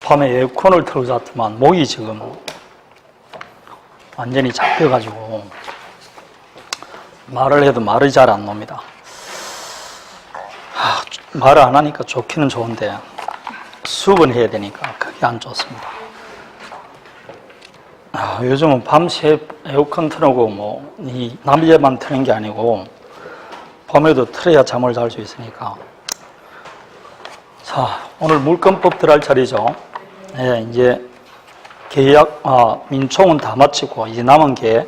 밤에 에어컨을 틀고 잤더만 목이 지금 완전히 잡혀가지고 말을 해도 말이 잘 안 나옵니다. 말을 안 하니까 좋기는 좋은데 수업은 해야 되니까 그게 안 좋습니다. 요즘은 밤새 에어컨 틀고 이 낮에만 트는 게 아니고 밤에도 틀어야 잠을 잘 수 있으니까. 자, 오늘 물권법 들어갈 차례죠. 네, 이제 계약, 민총은 다 마치고 이제 남은 게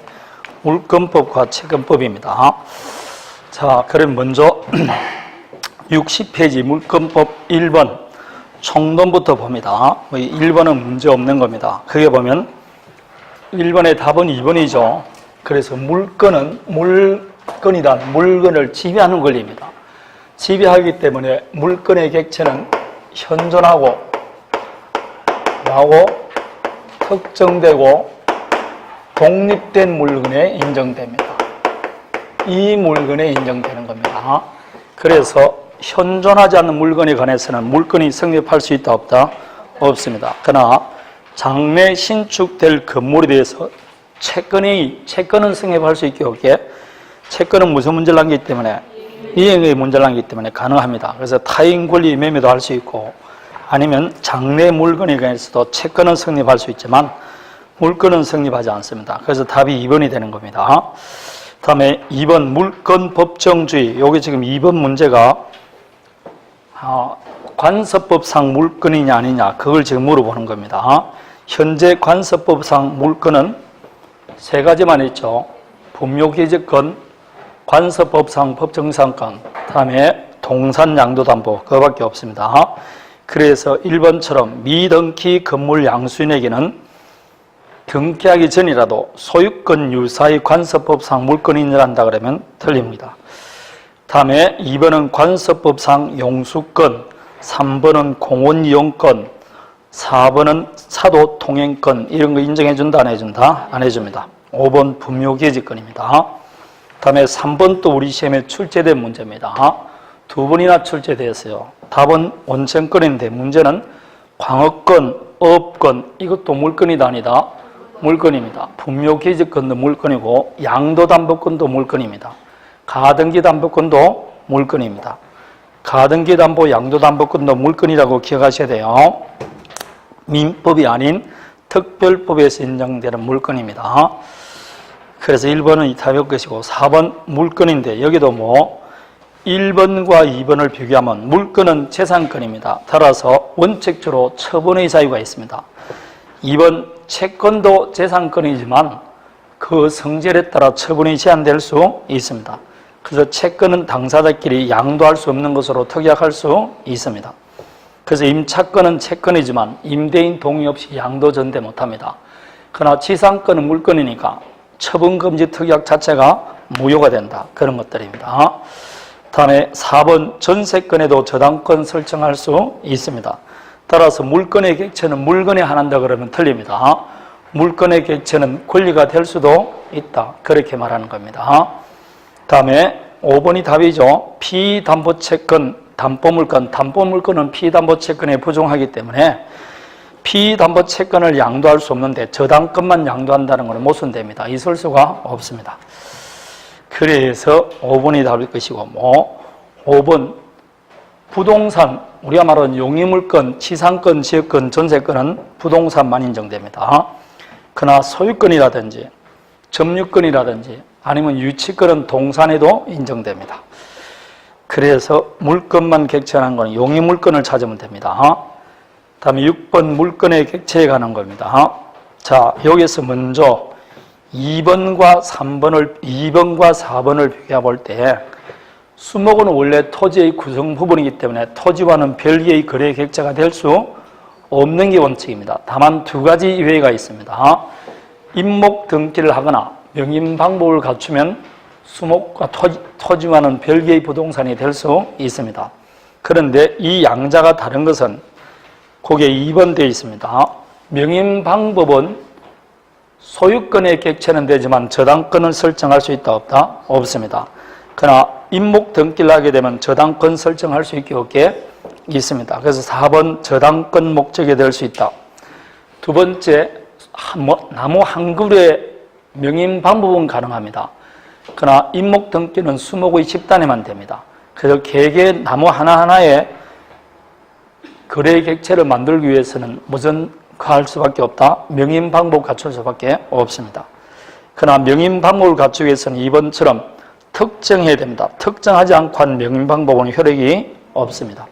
물권법과 채권법입니다. 자, 그럼 먼저 60페이지 물권법 1번 총론부터 봅니다. 1번은 문제 없는 겁니다. 그게 보면 1번의 답은 2번이죠. 그래서 물건은 물건이란 물건을 지배하는 권리입니다. 지배하기 때문에 물건의 객체는 현존하고 특정되고 독립된 물건에 인정됩니다. 이 물건에 인정되는 겁니다. 그래서 현존하지 않는 물건에 관해서는 물건이 성립할 수 있다 없다? 없습니다. 그러나 장래 신축될 건물에 대해서 채권은 성립할 수 있게 없게 채권은 무슨 문제를 남기기 때문에 이행의 문제를 남기기 때문에 가능합니다. 그래서 타인 권리 매매도 할 수 있고 아니면 장래 물건에 관해서도 채권은 성립할 수 있지만 물건은 성립하지 않습니다. 그래서 답이 2번이 되는 겁니다. 다음에 2번 물건 법정주의. 여기 지금 2번 문제가 관서법상 물건이냐 아니냐 그걸 지금 물어보는 겁니다. 현재 관서법상 물건은 세 가지만 있죠. 분묘기재권, 관서법상 법정상권, 다음에 동산양도담보 그거밖에 없습니다. 그래서 1번처럼 미등기 건물 양수인에게는 등기하기 전이라도 소유권 유사의 관서법상 물건이 인정한다 그러면 틀립니다. 다음에 2번은 관서법상 용수권, 3번은 공원이용권, 4번은 사도 통행권 이런 거 인정해준다 안 해준다? 안 해줍니다. 5번 분묘기재권입니다. 다음에 3번 또 우리 시험에 출제된 문제입니다. 두 번이나 출제되었어요. 답은 원천권인데 문제는 광업권, 어업권 이것도 물건이다 아니다? 물건입니다. 분묘기재권도 물건이고 양도담보권도 물건입니다. 가등기담보권도 물건입니다. 가등기담보, 양도담보권도 물건이라고 기억하셔야 돼요. 민법이 아닌 특별법에서 인정되는 물건입니다. 그래서 1번은 이 답일 것이고 4번 물건인데 여기도 1번과 2번을 비교하면 물건은 재산권입니다. 따라서 원칙적으로 처분의 자유가 있습니다. 2번 채권도 재산권이지만 그 성질에 따라 처분이 제한될 수 있습니다. 그래서 채권은 당사자끼리 양도할 수 없는 것으로 특약할 수 있습니다. 그래서 임차권은 채권이지만 임대인 동의 없이 양도 전대 못합니다. 그러나 지상권은 물건이니까 처분금지 특약 자체가 무효가 된다. 그런 것들입니다. 다음에 4번 전세권에도 저당권 설정할 수 있습니다. 따라서 물건의 객체는 물건에 한한다 그러면 틀립니다. 물건의 객체는 권리가 될 수도 있다. 그렇게 말하는 겁니다. 다음에 5번이 답이죠. 피담보채권, 담보물건. 담보물건은 피담보채권에 부정하기 때문에 피담보채권을 양도할 수 없는데 저당권만 양도한다는 것은 모순됩니다. 있을 수가 없습니다. 그래서 5번이 답일 것이고 5번 부동산, 우리가 말하는 용의물건, 지상권, 지역권, 전세권은 부동산만 인정됩니다. 그러나 소유권이라든지 점유권이라든지 아니면 유치권은 동산에도 인정됩니다. 그래서 물건만 객체하는 것은 용의물건을 찾으면 됩니다. 다음에 6번 물건의 객체에 관한 겁니다. 자, 여기서 먼저 2번과 4번을 비교해 볼 때 수목은 원래 토지의 구성 부분이기 때문에 토지와는 별개의 거래 객체가 될 수 없는 게 원칙입니다. 다만 두 가지 예외가 있습니다. 임목 등기를 하거나 명인 방법을 갖추면 수목과 토지와는 별개의 부동산이 될 수 있습니다. 그런데 이 양자가 다른 것은 거기에 2번 되어 있습니다. 명인 방법은 소유권의 객체는 되지만 저당권을 설정할 수 있다 없다? 없습니다. 그러나 임목 등기를 하게 되면 저당권 설정할 수 있게 없게 있습니다. 그래서 4번 저당권 목적이 될 수 있다. 두 번째, 나무 한 그루의 명인 방법은 가능합니다. 그러나 임목 등기는 수목의 집단에만 됩니다. 그래서 개개 나무 하나하나에 거래 객체를 만들기 위해서는 무슨 할 수밖에 없다? 명인 방법 갖출 수밖에 없습니다. 그러나 명인 방법을 갖추기 위해서는 2번처럼 특정해야 됩니다. 특정하지 않고 한 명인 방법은 효력이 없습니다.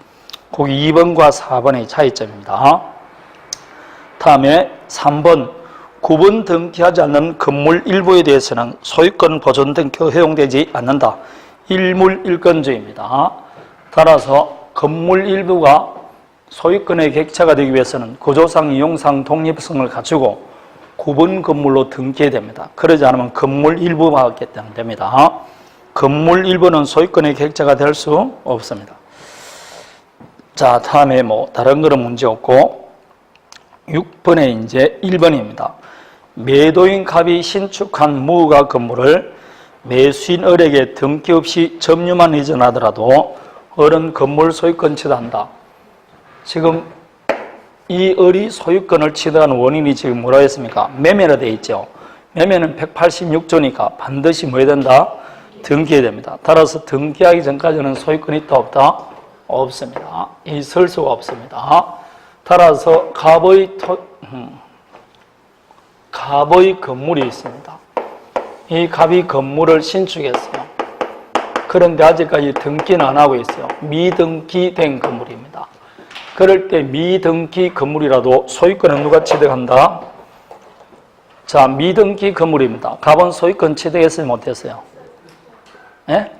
거기 2번과 4번의 차이점입니다. 다음에 3번, 구분 등기하지 않는 건물 일부에 대해서는 소유권 보존 등기가 허용되지 않는다. 일물일건주의입니다. 따라서 건물 일부가 소유권의 객체가 되기 위해서는 구조상, 이용상 독립성을 갖추고 구분 건물로 등기해야 됩니다. 그러지 않으면 건물 일부밖에 안 됩니다. 건물 일부는 소유권의 객체가 될 수 없습니다. 자, 다음에 다른 거는 문제 없고 6번에 이제 1번입니다. 매도인 갑이 신축한 무허가 건물을 매수인 을에게 등기 없이 점유만 이전하더라도 을은 건물 소유권 취득한다. 지금 이 을이 소유권을 취득한 원인이 지금 뭐라고 했습니까? 매매로 되어 있죠. 매매는 186조니까 반드시 뭐 해야 된다? 등기해야 됩니다. 따라서 등기하기 전까지는 소유권이 있다 없다? 없습니다. 있을 수가 없습니다. 따라서 갑의 건물이 있습니다. 이 갑이 건물을 신축했어요. 그런데 아직까지 등기는 안 하고 있어요. 미등기된 건물입니다. 그럴 때 미등기 건물이라도 소유권은 누가 취득한다? 자, 미등기 건물입니다. 갑은 소유권 취득했어요? 못했어요? 예?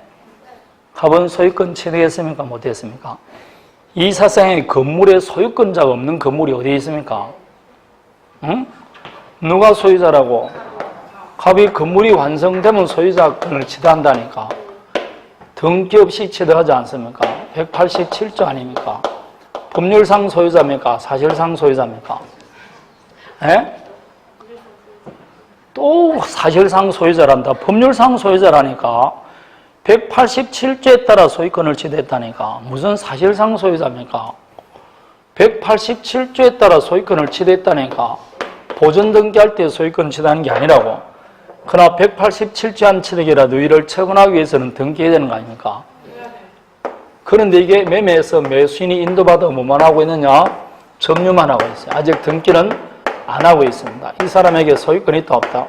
갑은 소유권 취득했습니까? 못했습니까? 이 사상에 건물에 소유권자가 없는 건물이 어디 있습니까? 응? 누가 소유자라고? 갑이 건물이 완성되면 소유자권을 취득한다니까. 등기 없이 취득하지 않습니까? 187조 아닙니까? 법률상 소유자입니까? 사실상 소유자입니까? 예? 또 사실상 소유자란다. 법률상 소유자라니까. 187조에 따라 소유권을 취득했다니까. 무슨 사실상 소유자입니까? 187조에 따라 소유권을 취득했다니까. 보존 등기할 때 소유권 취득하는 게 아니라고. 그러나 187조 한 취득이라도 이를 처분하기 위해서는 등기해야 되는 거 아닙니까? 그런데 이게 매매에서 매수인이 인도받아 뭐만 하고 있느냐? 점유만 하고 있어요. 아직 등기는 안 하고 있습니다. 이 사람에게 소유권이 있다 없다?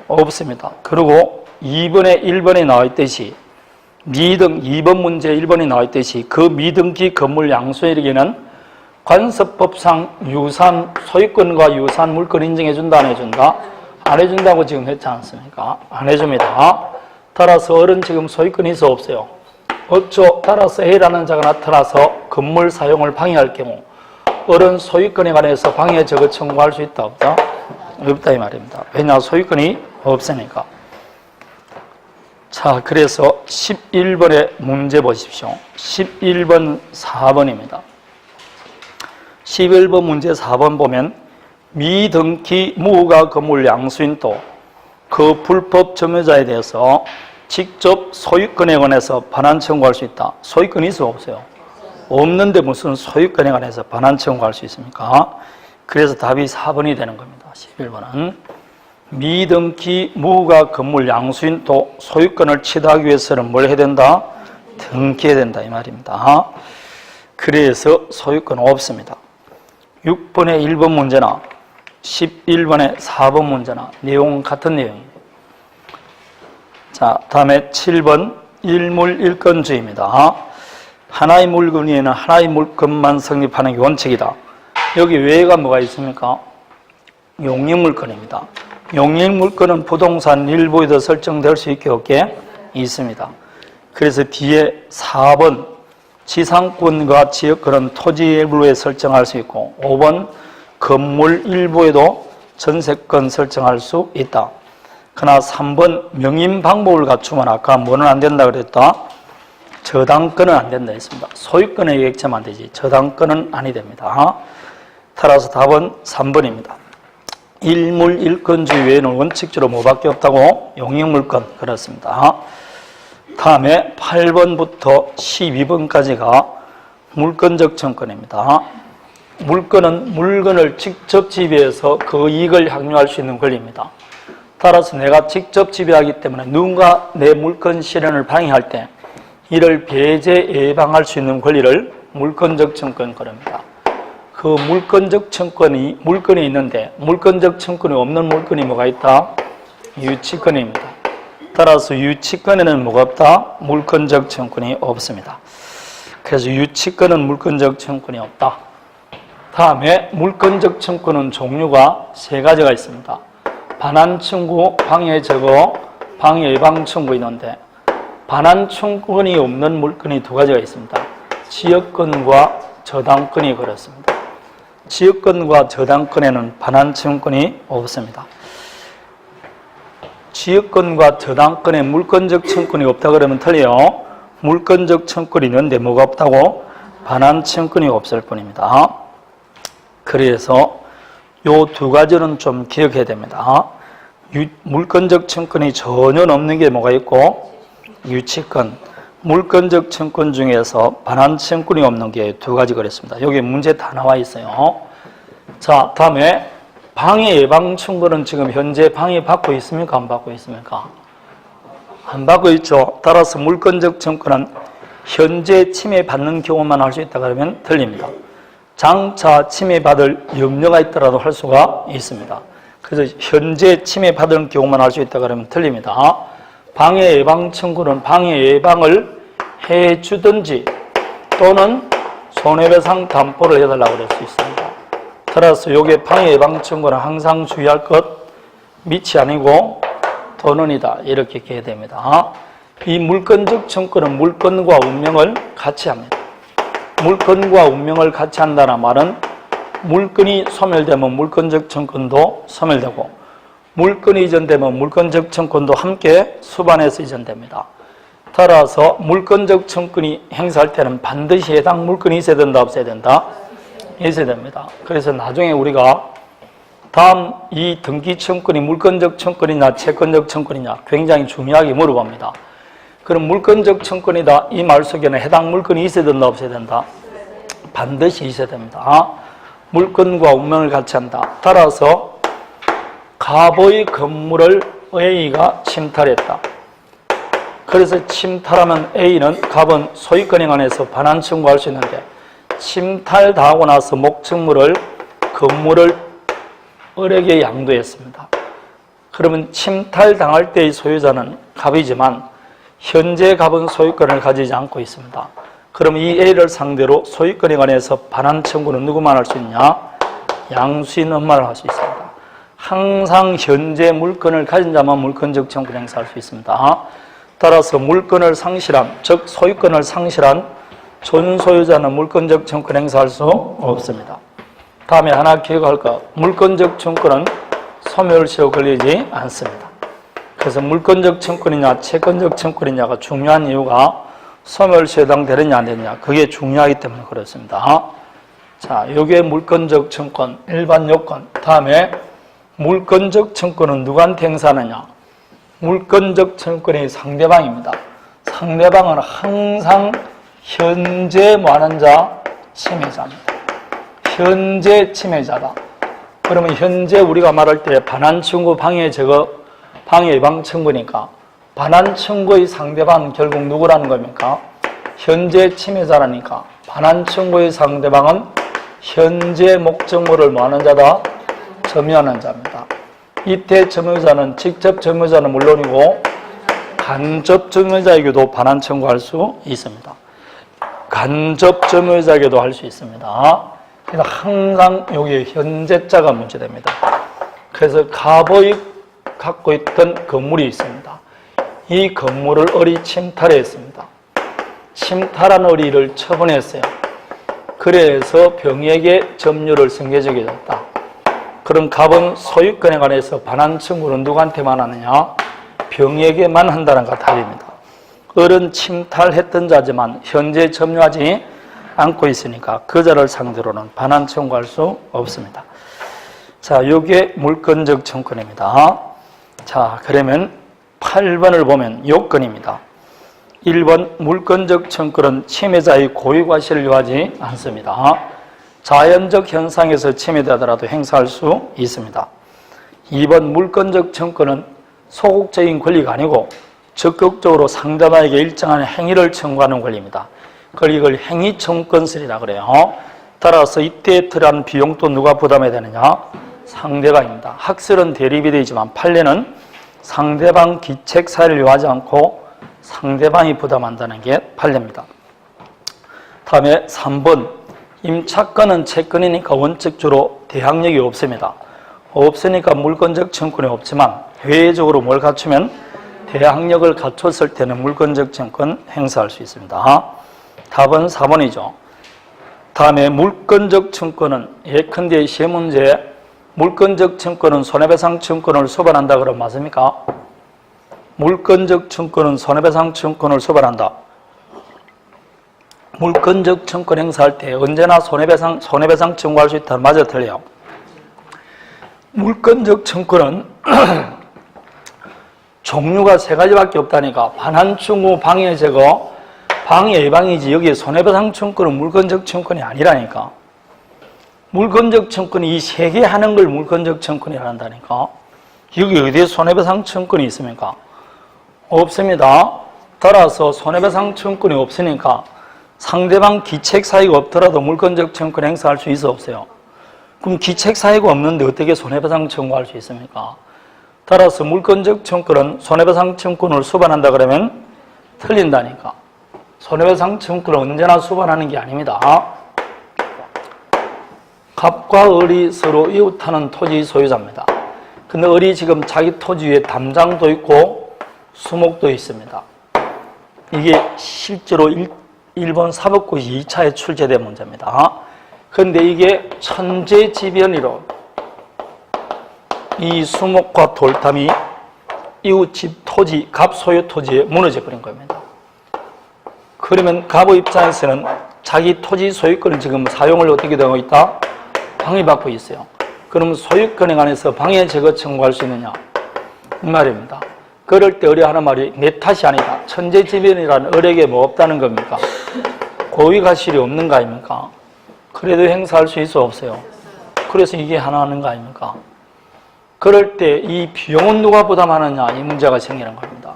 없습니다. 그리고 2번에 1번에 나와 있듯이 2번 문제 1번에 나와 있듯이 그 미등기 건물 양수인에게는 관습법상 유산, 소유권과 유산 물권 인정해준다 안 해준다? 안 해준다고 지금 했지 않습니까? 안 해줍니다. 따라서 을은 지금 소유권이 있어 없어요? 없죠. 따라서 A라는 자가 나타나서 건물 사용을 방해할 경우 을은 소유권에 관해서 방해 저거 청구할 수 있다 없다? 없다 이 말입니다. 왜냐 소유권이 없으니까. 자, 그래서 11번의 문제 보십시오. 11번 4번입니다. 11번 문제 4번 보면 미등기 무허가 건물 양수인 또 그 불법 점유자에 대해서 직접 소유권에 관해서 반환 청구할 수 있다. 소유권이 있어 없어요? 없는데 무슨 소유권에 관해서 반환 청구할 수 있습니까? 그래서 답이 4번이 되는 겁니다. 11번은 미등기 무허가 건물 양수인 또 소유권을 취득하기 위해서는 뭘 해야 된다? 등기해야 된다 이 말입니다. 그래서 소유권 없습니다. 6번의 1번 문제나 11번의 4번 문제나 내용은 같은 내용입니다. 자, 다음에 7번 일물일건주의입니다. 하나의 물건 위에는 하나의 물건만 성립하는 게 원칙이다. 여기 외가 뭐가 있습니까? 용익물건입니다. 용익물건은 부동산 일부에도 설정될 수 있게 없게 있습니다. 그래서 뒤에 4번 지상권과 지역권은 토지 일부에 설정할 수 있고 5번 건물 일부에도 전세권 설정할 수 있다. 그러나 3번 명인 방법을 갖추면 아까 뭐는 안 된다 그랬다? 저당권은 안 된다 했습니다. 소유권의 객체만 되지 저당권은 아니 됩니다. 따라서 답은 3번입니다. 일물일건주의 외에는 원칙적으로 뭐밖에 없다고? 용익물건 그렇습니다. 다음에 8번부터 12번까지가 물권적 청권입니다. 물권은 물건을 직접 지배해서 그 이익을 향유할 수 있는 권리입니다. 따라서 내가 직접 지배하기 때문에 누군가 내 물권 실현을 방해할 때 이를 배제 예방할 수 있는 권리를 물권적 청권 그럽니다. 그 물권적 청권이 물권이 있는데 물권적 청권이 없는 물권이 뭐가 있다? 유치권입니다. 따라서 유치권에는 뭐가 없다? 물권적 청권이 없습니다. 그래서 유치권은 물권적 청권이 없다. 다음에 물권적 청권은 종류가 세 가지가 있습니다. 반환 청구, 방해 제거, 방해 예방 청구 있는데 반환 청구권이 없는 물권이 두 가지가 있습니다. 지역권과 저당권이 그렇습니다. 지역권과 저당권에는 반환 청구권이 없습니다. 지역권과 저당권에 물권적 청구권이 없다 그러면 틀려요. 물권적 청구권이 있는데 뭐가 없다고? 반환 청구권이 없을 뿐입니다. 그래서 요 두 가지는 좀 기억해야 됩니다. 물권적 청구권이 전혀 없는 게 뭐가 있고 유치권, 물권적 청구권 중에서 반환 청구권이 없는 게 두 가지 그랬습니다. 여기 문제 다 나와 있어요. 자, 다음에 방해 예방 청구는 지금 현재 방해 받고 있습니까? 안 받고 있습니까? 안 받고 있죠. 따라서 물권적 청구는 현재 침해받는 경우만 할 수 있다 그러면 틀립니다. 장차 침해받을 염려가 있더라도 할 수가 있습니다. 그래서 현재 침해받을 경우만 할 수 있다 그러면 틀립니다. 방해 예방 청구는 방해 예방을 해주든지 또는 손해배상 담보를 해달라고 그럴 수 있습니다. 따라서 요게 방해 예방 청구는 항상 주의할 것 밑이 아니고 도는이다 이렇게 기해야 됩니다. 이 물권적 청구는 물권과 운명을 같이 합니다. 물권과 운명을 같이 한다는 말은 물권이 소멸되면 물권적 청구도 소멸되고 물권이 이전되면 물권적 청구도 함께 수반해서 이전됩니다. 따라서 물권적 청구이 행사할 때는 반드시 해당 물권이 있어야 된다 없어야 된다? 있어야 됩니다. 그래서 나중에 우리가 다음 이 등기 청구이 물권적 청구이냐 채권적 청구이냐 굉장히 중요하게 물어봅니다. 그럼 물권적 청구이다 이 말 속에는 해당 물권이 있어야 된다 없어야 된다? 반드시 있어야 됩니다. 물권과 운명을 같이 한다. 따라서 갑의 건물을 A가 침탈했다. 그래서 침탈하면 A는 갑은 소유권에 관해서 반환 청구할 수 있는데 침탈당하고 나서 목적물을 건물을 을에게 양도했습니다. 그러면 침탈당할 때의 소유자는 갑이지만 현재 갑은 소유권을 가지지 않고 있습니다. 그러면 이 A를 상대로 소유권에 관해서 반환 청구는 누구만 할 수 있냐? 양수인 엄마를 할 수 있습니다. 항상 현재 물건을 가진 자만 물권적 청구를 행사할 수 있습니다. 따라서 물건을 상실한, 즉 소유권을 상실한 존소유자는 물권적 청구를 행사할 수 없습니다. 다음에 하나 기억할 거, 물권적 청구는 소멸시효 걸리지 않습니다. 그래서 물권적 청구이냐 채권적 청구이냐가 중요한 이유가 소멸시효 해당되느냐 안 되느냐 그게 중요하기 때문에 그렇습니다. 자, 요게 물권적 청구 일반 요건. 다음에 물권적 청구는 누구한테 행사하느냐? 물권적 청구의 상대방입니다. 상대방은 항상 현재 뭐하는 자? 침해자입니다. 현재 침해자다. 그러면 현재 우리가 말할 때 반환 청구, 방해 제거, 방해 예방 청구니까 반환 청구의 상대방은 결국 누구라는 겁니까? 현재 침해자라니까 반환 청구의 상대방은 현재 목적물을 뭐하는 자다? 점유하는 자입니다. 이때 점유자는 직접 점유자는 물론이고 간접 점유자에게도 반환 청구할 수 있습니다. 간접 점유자에게도 할 수 있습니다. 그래서 항상 여기 현재자가 문제됩니다. 그래서 갑의 갖고 있던 건물이 있습니다. 이 건물을 을이 침탈했습니다. 침탈한 을이를 처분했어요. 그래서 병에게 점유를 승계적이 졌다. 그럼 갑은 소유권에 관해서 반환 청구는 누구한테만 하느냐? 병에게만 한다는 것 답입니다. 을은 침탈했던 자지만 현재 점유하지 않고 있으니까 그 자를 상대로는 반환 청구할 수 없습니다. 자, 이게 물권적 청구입니다. 자, 그러면 8번을 보면 요건입니다. 1번 물권적 청구는 침해자의 고의과실을 요하지 않습니다. 자연적 현상에서 침해되더라도 행사할 수 있습니다. 2번 물권적 청구는 소극적인 권리가 아니고 적극적으로 상대방에게 일정한 행위를 청구하는 권리입니다. 그걸 이걸 행위청구권설이라 그래요. 따라서 이때에 들어간 비용도 누가 부담해야 되느냐? 상대방입니다. 학설은 대립이 되지만 판례는 상대방 기책 사유를 요하지 않고 상대방이 부담한다는 게 판례입니다. 다음에 3번 임차권은 채권이니까 원칙적으로 대항력이 없습니다. 없으니까 물권적 청구권이 없지만 회의적으로 뭘 갖추면 대항력을 갖췄을 때는 물권적 청구권 행사할 수 있습니다. 답은 4번이죠. 다음에 물권적 청구권은 예컨대 시험 문제 물권적 청구권은 손해배상 청구권을 수반한다 그러면 맞습니까? 물권적 청구권은 손해배상 청구권을 수반한다. 물권적 청구권 행사할 때 언제나 손해배상 청구할 수 있다. 맞아, 틀려요. 물권적 청구는 종류가 세 가지밖에 없다니까. 반환충후, 방해 제거, 방해 예방이지. 여기에 손해배상 청구는 물권적 청구권이 아니라니까. 물권적 청구권이 이 세 개 하는 걸 물권적 청구권이라 한다니까. 여기 어디에 손해배상 청구권이 있습니까? 없습니다. 따라서 손해배상 청구권이 없으니까 상대방 기책 사유가 없더라도 물권적 청구권 행사할 수 있어 없어요? 그럼 기책 사유가 없는데 어떻게 손해배상 청구할 수 있습니까? 따라서 물권적 청구는 손해배상 청구를 수반한다 그러면 틀린다니까. 손해배상 청구를 언제나 수반하는 게 아닙니다. 갑과 을이 서로 이웃하는 토지 소유자입니다. 근데 을이 지금 자기 토지 위에 담장도 있고 수목도 있습니다. 이게 실제로 1번 사법고시 2차에 출제된 문제입니다. 그런데 이게 천재지변이로 이 수목과 돌담이 이웃집 토지, 갑 소유 토지에 무너져 버린 겁니다. 그러면 갑의 입장에서는 자기 토지 소유권을 지금 사용을 어떻게 되고 있다? 방해받고 있어요. 그러면 소유권에 관해서 방해 제거 청구할 수 있느냐? 이 말입니다. 그럴 때 을이 하는 말이 내 탓이 아니다. 천재지변이라는 을에게 뭐 없다는 겁니까? 고의가실이 없는 거 아닙니까? 그래도 행사할 수 있어 없어요? 그래서 이게 하나 하는 거 아닙니까? 그럴 때 이 비용은 누가 부담하느냐? 이 문제가 생기는 겁니다.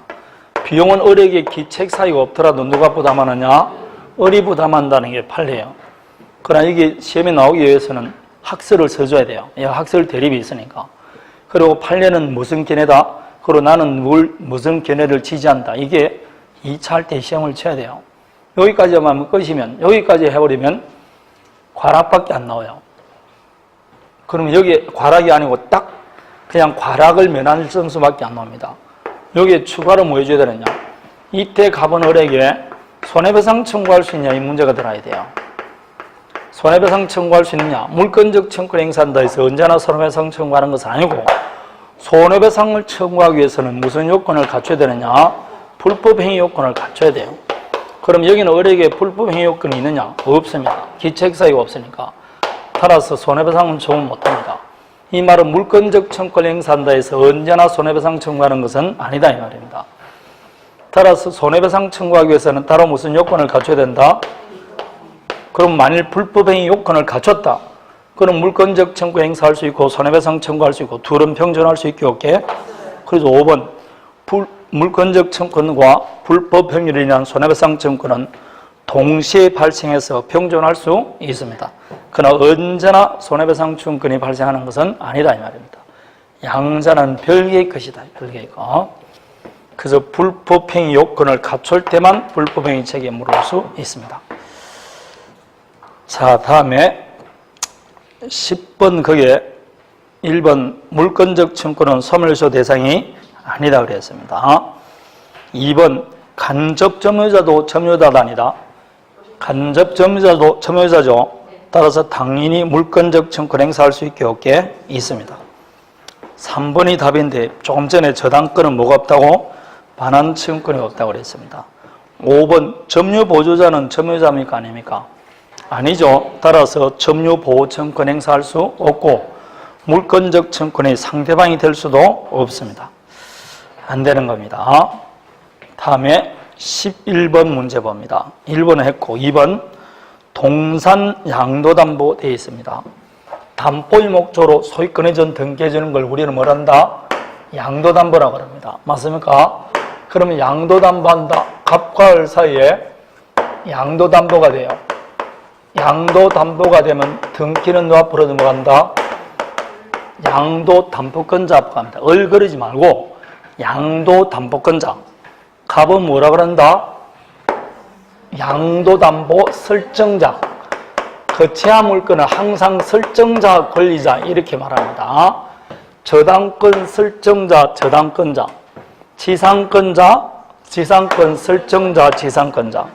비용은 을에게 기책 사유가 없더라도 누가 부담하느냐? 을이 부담한다는 게 판례예요. 그러나 이게 시험에 나오기 위해서는 학설을 써줘야 돼요. 학설 대립이 있으니까. 그리고 판례는 무슨 견해다? 그리고 나는 무슨 견해를 지지한다. 이게 2차 할 때 시험을 쳐야 돼요. 여기까지만 끝이면, 여기까지 해버리면 과락밖에 안 나와요. 그러면 여기에 과락이 아니고 딱 그냥 과락을 면할 점수밖에 안 나옵니다. 여기에 추가로 뭐 해줘야 되느냐? 이때 갑은 을에게 손해배상 청구할 수 있냐? 이 문제가 들어야 돼요. 손해배상 청구할 수 있느냐? 물권적 청구를 행사한다 해서 언제나 손해배상 청구하는 것은 아니고 손해배상을 청구하기 위해서는 무슨 요건을 갖춰야 되느냐? 불법행위 요건을 갖춰야 돼요. 그럼 여기는 을에게 불법행위 요건이 있느냐? 없습니다. 기책사유가 없으니까. 따라서 손해배상은 청구 못합니다. 이 말은 물권적 청구를 행사한다 해서 언제나 손해배상 청구하는 것은 아니다 이 말입니다. 따라서 손해배상 청구하기 위해서는 따로 무슨 요건을 갖춰야 된다? 그럼 만일 불법행위 요건을 갖췄다. 그럼 물권적 청구 행사할 수 있고 손해배상 청구할 수 있고 둘은 평존할 수 있게 없게. 그래서 5번 물권적 청구권과 불법행위로 인한 손해배상 청구는 동시에 발생해서 평존할 수 있습니다. 그러나 언제나 손해배상 청구권이 발생하는 것은 아니다 이 말입니다. 양자는 별개의 것이다. 별개의 것. 그래서 불법행위 요건을 갖출 때만 불법행위 책임을 물을 수 있습니다. 자, 다음에 10번 거기에 1번 물권적 청구는 소멸시효 대상이 아니다 그랬습니다. 2번 간접 점유자도 점유자가 아니다. 간접 점유자도 점유자죠. 따라서 당연히 물권적 청구를 행사할 수 있게 없게 있습니다. 3번이 답인데 조금 전에 저당권은 뭐가 없다고? 반환 청구권이 없다고 그랬습니다. 5번 점유보조자는 점유자입니까 아닙니까? 아니죠. 따라서 점유보호청권 행사할 수 없고 물권적 청권의 상대방이 될 수도 없습니다. 안 되는 겁니다. 다음에 11번 문제 봅니다. 1번은 했고 2번 동산 양도담보 되어 있습니다. 담보의 목적으로 소유권의 전 등기해주는 걸 우리는 뭐란다? 양도담보라고 합니다. 맞습니까? 그러면 양도담보한다. 갑과 을 사이에 양도담보가 돼요. 양도담보가 되면 등기는 누가 앞으로 넘어간다? 양도담보권자 앞으로 갑니다. 을 그리지 말고 양도담보권자. 갑은 뭐라 그런다? 양도담보 설정자. 거치한 물건은 항상 설정자, 권리자 이렇게 말합니다. 저당권 설정자, 저당권자. 지상권자, 지상권 설정자, 지상권자.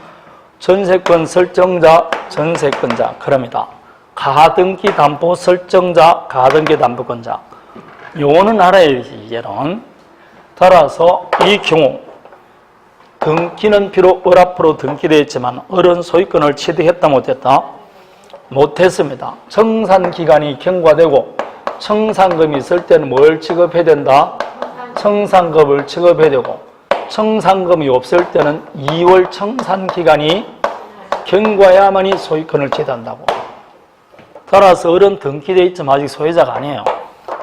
전세권 설정자, 전세권자. 그럽니다. 가등기 담보 설정자, 가등기 담보권자. 요거는 알아야지, 이제는. 따라서 이 경우 등기는 비록 을 앞으로 등기되어 있지만 을은 소유권을 취득했다 못했다? 못했습니다. 청산기간이 경과되고 청산금이 있을 때는 뭘 취급해야 된다? 청산금을 취급해야 되고 청산금이 없을 때는 2월 청산기간이 경과해야만이 소유권을 취득한다고. 따라서 을은 등기되어 있지만 아직 소유자가 아니에요.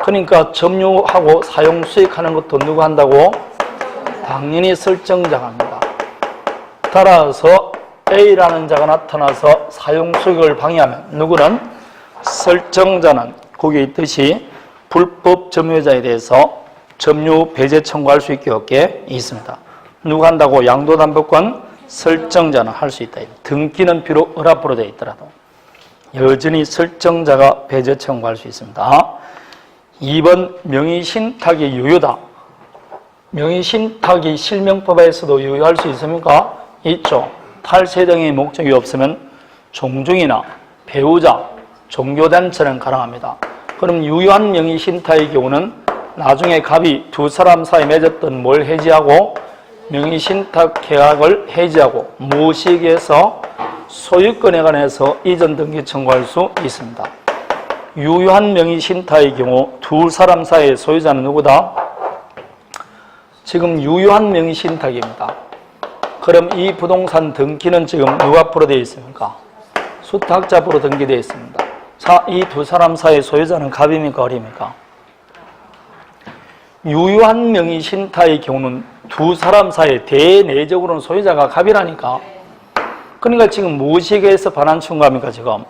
그러니까 점유하고 사용 수익하는 것도 누가 한다고? 당연히 설정자가 합니다. 따라서 A라는 자가 나타나서 사용 수익을 방해하면 누구는? 설정자는 거기에 있듯이 불법 점유자에 대해서 점유 배제 청구할 수 있게 없게 있습니다. 누가 한다고? 양도담보권 설정자는 할 수 있다. 등기는 비록 을 앞으로 되어 있더라도 여전히 설정자가 배제 청구할 수 있습니다. 2번 명의신탁이 유효다. 명의신탁이 실명법에서도 유효할 수 있습니까? 있죠. 탈세 등의 목적이 없으면 종중이나 배우자, 종교단체는 가능합니다. 그럼 유효한 명의신탁의 경우는 나중에 갑이 두 사람 사이에 맺었던 뭘 해지하고 명의신탁 계약을 해지하고 무시기에서 소유권에 관해서 이전 등기 청구할 수 있습니다. 유효한 명의신탁의 경우 두 사람 사이의 소유자는 누구다? 지금 유효한 명의신탁입니다. 그럼 이 부동산 등기는 지금 누가 앞으로 되어 있습니까? 수탁자 앞으로 등기되어 있습니다. 자, 이 두 사람 사이의 소유자는 갑입니까? 을입니까? 유효한 명의신탁의 경우는 두 사람 사이에 대내적으로는 소유자가 갑이라니까. 그러니까 지금 무엇에게서 반환 청구합니까? 지금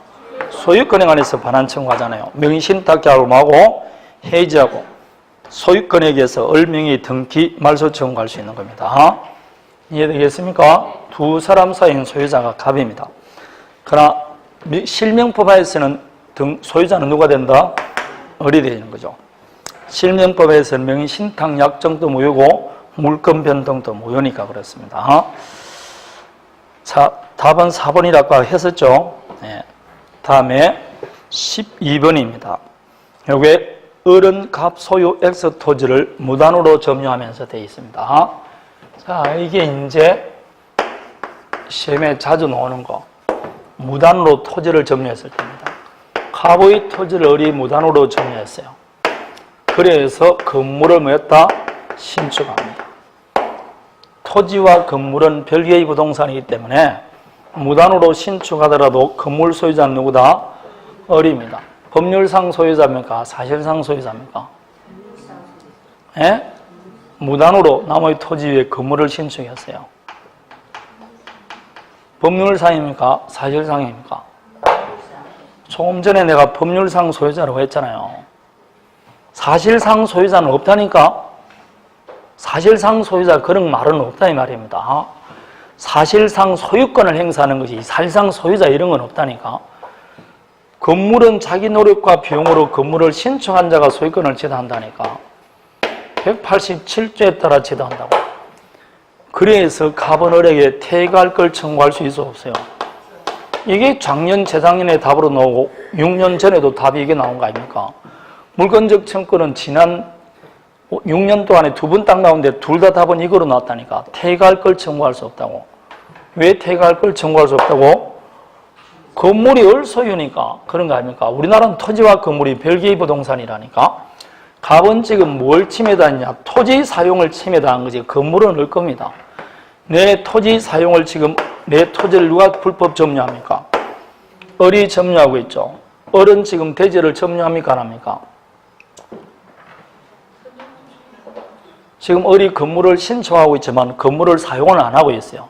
소유권에 관해서 반환 청구하잖아요. 명의신탁 계약을 하고 해지하고 소유권에게서 을명의 등기 말소 청구할 수 있는 겁니다. 이해되겠습니까? 두 사람 사이인 소유자가 갑입니다. 그러나 실명법에서는 소유자는 누가 된다? 을이 되는 거죠. 실명법에서는 명의신탁 약정도 무효고 물권 변동도 무효니까 그렇습니다. 자, 답은 4번이라고 했었죠. 네. 다음에 12번입니다. 여기에 을은 갑 소유 X 토지를 무단으로 점유하면서 되어 있습니다. 자, 이게 이제 시험에 자주 나오는 거. 무단으로 토지를 점유했을 때입니다. 갑의 토지를 을이 무단으로 점유했어요. 그래서 건물을 뭐였다? 신축합니다. 토지와 건물은 별개의 부동산이기 때문에 무단으로 신축하더라도 건물 소유자는 누구다? 을입니다. 법률상 소유자입니까? 사실상 소유자입니까? 예? 무단으로 남의 토지 위에 건물을 신축했어요. 법률상입니까? 사실상입니까? 조금 전에 내가 법률상 소유자라고 했잖아요. 사실상 소유자는 없다니까? 사실상 소유자 그런 말은 없다 이 말입니다. 사실상 소유권을 행사하는 것이 사실상 소유자 이런 건 없다니까? 건물은 자기 노력과 비용으로 건물을 신축한 자가 소유권을 취득한다니까. 187조에 따라 취득한다고. 그래서 갑은 을에게 퇴거할 걸 청구할 수 있어 없어요? 이게 작년, 재작년에 답으로 나오고 6년 전에도 답이 이게 나온 거 아닙니까? 물권적 청구는 지난 6년 동안에 두 번 딱 나오는데 둘 다 답은 이거로 나왔다니까. 퇴거할 걸 청구할 수 없다고. 왜 퇴거할 걸 청구할 수 없다고? 건물이 을 소유니까 그런 거 아닙니까? 우리나라는 토지와 건물이 별개의 부동산이라니까. 갑은 지금 뭘 침해당했냐? 토지 사용을 침해당한 거지. 건물은 을 겁니다. 내 토지 사용을 지금 내 토지를 누가 불법 점유합니까? 을이 점유하고 있죠. 을은 지금 대지를 점유합니까? 안 합니까? 지금 을이 건물을 신청하고 있지만 건물을 사용을 안 하고 있어요.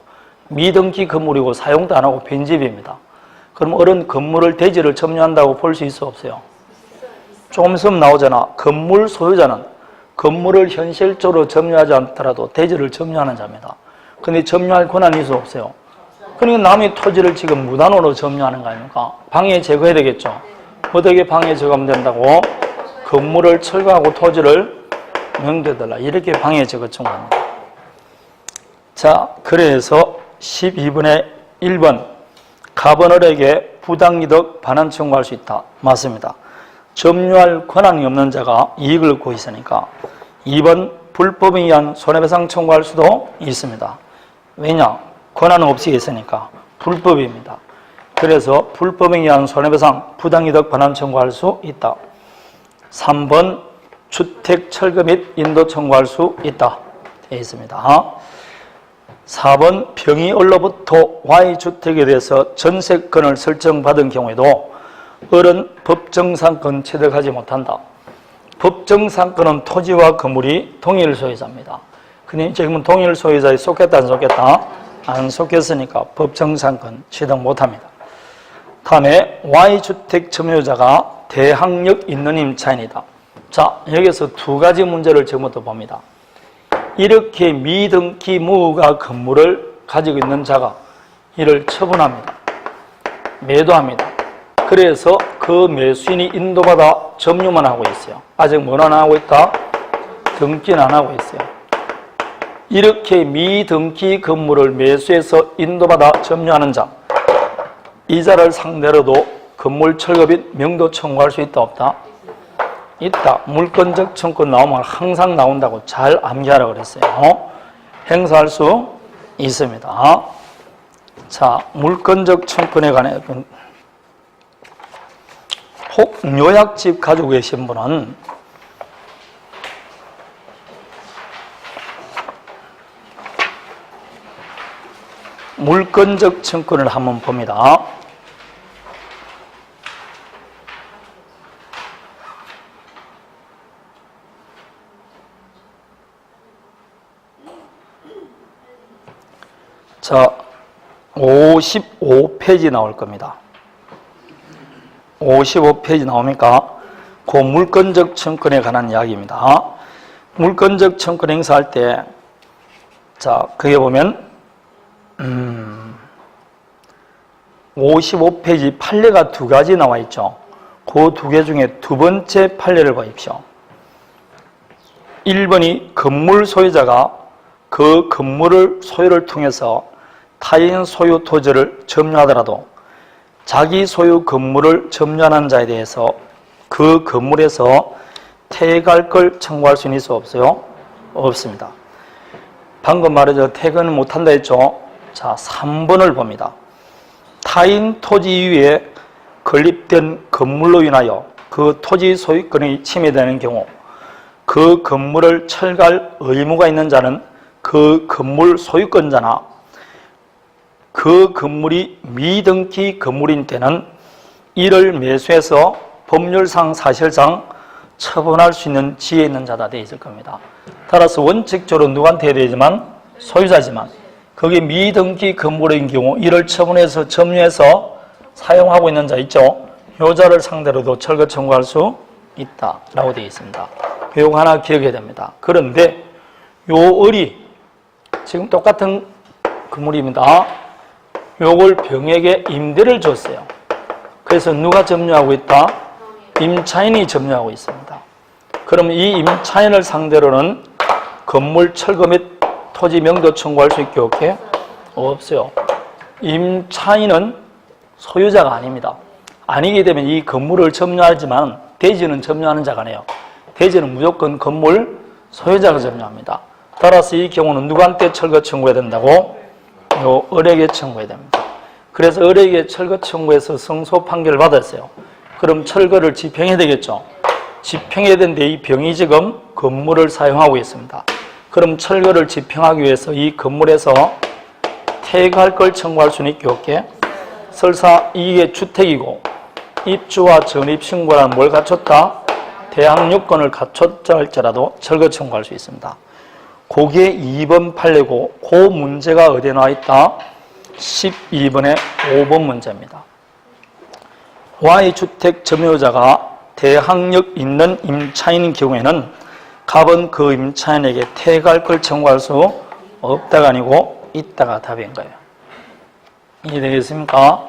미등기 건물이고 사용도 안 하고 빈집입니다. 그럼 을은 건물을 대지를 점유한다고 볼 수 있어 없어요? 조금 있으면 나오잖아. 건물 소유자는 건물을 현실적으로 점유하지 않더라도 대지를 점유하는 자입니다. 근데 점유할 권한이 있어 없어요? 그러니까 남의 토지를 지금 무단으로 점유하는 거 아닙니까? 방해 제거해야 되겠죠. 어떻게 방해 제거하면 된다고? 건물을 철거하고 토지를 명대달라. 이렇게 방해 제거 청구합니다. 자, 그래서 12번의 1번 가번을에게 부당이득 반환 청구할 수 있다. 맞습니다. 점유할 권한이 없는 자가 이익을 얻고 있으니까. 2번 불법에 의한 손해배상 청구할 수도 있습니다. 왜냐? 권한은 없이 있으니까 불법입니다. 그래서 불법에 의한 손해배상 부당이득 반환 청구할 수 있다. 3번 주택 철거 및 인도 청구할 수 있다. 되어 있습니다. 4번 병의을로부터 Y주택에 대해서 전세권을 설정받은 경우에도 을은 법정상권 취득하지 못한다. 법정상권은 토지와 건물이 동일 소유자입니다. 근데 지금은 동일 소유자에 속했다 안 속했다? 안 속했으니까 법정상권 취득 못합니다. 다음에 Y주택 점유자가 대항력 있는 임차인이다. 자, 여기서 두 가지 문제를 지금부터 봅니다. 이렇게 미등기 무허가 건물을 가지고 있는 자가 이를 처분합니다. 매도합니다. 그래서 그 매수인이 인도받아 점유만 하고 있어요. 아직 뭘 안 하고 있다? 등기는 안 하고 있어요. 이렇게 미등기 건물을 매수해서 인도받아 점유하는 자, 이 자를 상대로도 건물 철거 및 명도 청구할 수 있다 없다? 있다. 물권적 청구권 나오면 항상 나온다고 잘 암기하라고 그랬어요. 행사할 수 있습니다. 자, 물권적 청구권에 관해 혹 요약집 가지고 계신 분은 물권적 청구권을 한번 봅니다. 자, 55페이지 나올 겁니다. 55페이지 나오니까 그 물권적 청구권에 관한 이야기입니다. 물권적 청구권 행사할 때, 자, 그게 보면 55페이지 판례가 두 가지 나와 있죠. 그 두 개 중에 두 번째 판례를 보십시오. 1번이 건물 소유자가 그 건물을 소유를 통해서 타인 소유 토지를 점유하더라도 자기 소유 건물을 점유하는 자에 대해서 그 건물에서 퇴거할 걸 청구할 수 있어 없어요? 없습니다. 방금 말해서 퇴거는 못한다 했죠? 자, 3번을 봅니다. 타인 토지 위에 건립된 건물로 인하여 그 토지 소유권이 침해되는 경우 그 건물을 철거할 의무가 있는 자는 그 건물 소유권자나 그 건물이 미등기 건물인 때는 이를 매수해서 법률상 사실상 처분할 수 있는 지혜 있는 자다 되어 있을 겁니다. 따라서 원칙적으로 누구한테 해야 되지만 소유자지만 거기 미등기 건물인 경우 이를 처분해서 점유해서 사용하고 있는 자 있죠. 요 자를 상대로도 철거 청구할 수 있다라고 되어 있습니다. 요거 하나 기억해야 됩니다. 그런데 요 을이 지금 똑같은 건물입니다. 요걸 병에게 임대를 줬어요. 그래서 누가 점유하고 있다? 임차인이 점유하고 있습니다. 그럼 이 임차인을 상대로는 건물 철거 및 토지 명도 청구할 수 있게 없게? 없어요. 임차인은 소유자가 아닙니다. 아니게 되면 이 건물을 점유하지만 대지는 점유하는 자가 아니에요. 대지는 무조건 건물 소유자가 점유합니다. 따라서 이 경우는 누구한테 철거 청구해야 된다고? 요 을에게 청구해야 됩니다. 그래서 을에게 철거 청구해서 승소 판결을 받았어요. 그럼 철거를 집행해야 되겠죠. 집행해야 되는데 이 병이 지금 건물을 사용하고 있습니다. 그럼 철거를 집행하기 위해서 이 건물에서 퇴거할 걸 청구할 수는 있게 없게? 설사 이게 주택이고 입주와 전입 신고라는 뭘 갖췄다? 대항 요건을 갖췄자 할지라도 철거 청구할 수 있습니다. 그게 2번 판례고 그 문제가 어디에 나와 있다? 12번의 5번 문제입니다. Y주택 점유자가 대항력 있는 임차인인 경우에는 갑은 그 임차인에게 퇴거할 걸 청구할 수 없다가 아니고 있다가 답인 거예요. 이해되겠습니까?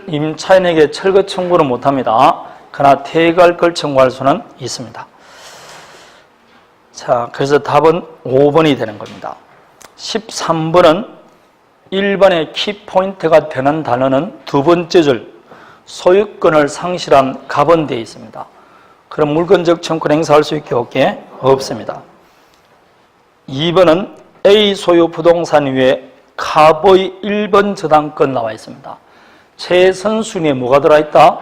임차인에게 철거 청구는 못합니다. 그러나 퇴거할 걸 청구할 수는 있습니다. 자, 그래서 답은 5번이 되는 겁니다. 13번은 1번의 키포인트가 되는 단어는 두 번째 줄 소유권을 상실한 갑은 되어 있습니다. 그럼 물건적 청구를 행사할 수 있게 없게? 없습니다. 2번은 A 소유 부동산 위에 갑의 1번 저당권 나와 있습니다. 최선순위에 뭐가 들어있다?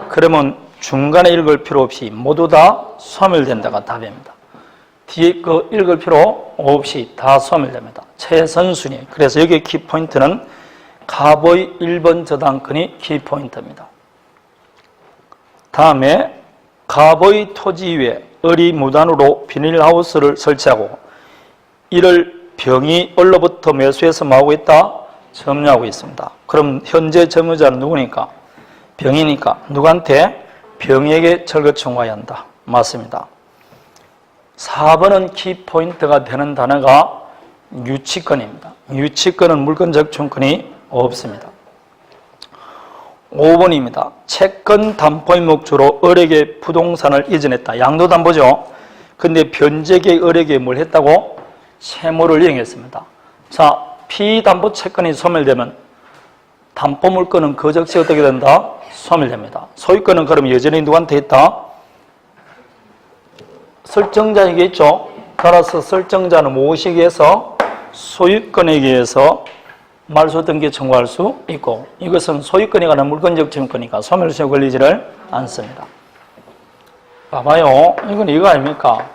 그러면 중간에 읽을 필요 없이 모두 다 소멸된다가 답입니다. 뒤에 거 읽을 필요 없이 다 소멸됩니다. 최선순위. 그래서 여기 키포인트는 갑의 1번 저당권이 키포인트입니다. 다음에 갑의 토지 위에 을이 무단으로 비닐하우스를 설치하고 이를 병이 을로부터 매수해서 뭐하고 있다? 점유하고 있습니다. 그럼 현재 점유자는 누구니까? 병이니까 누구한테? 병에게 철거 청구해야 한다. 맞습니다. 4번은 키포인트가 되는 단어가 유치권입니다. 유치권은 물건적 청구권이 없습니다. 5번입니다. 채권 담보인 목적으로 을에게 부동산을 이전했다. 양도담보죠. 근데 변제계 을에게 뭘 했다고? 채무를 이행했습니다. 자, 피담보 채권이 소멸되면 담보물권은 그 즉시 어떻게 된다? 소멸됩니다. 소유권은 그럼 여전히 누구한테 있다? 설정자에게 있죠. 따라서 설정자는 무엇에 의해서? 소유권에 의해서 말소등기 청구할 수 있고 이것은 소유권에 관한 물건적 증권이니까 소멸시효 걸리지를 않습니다. 봐봐요. 이건 이거 아닙니까?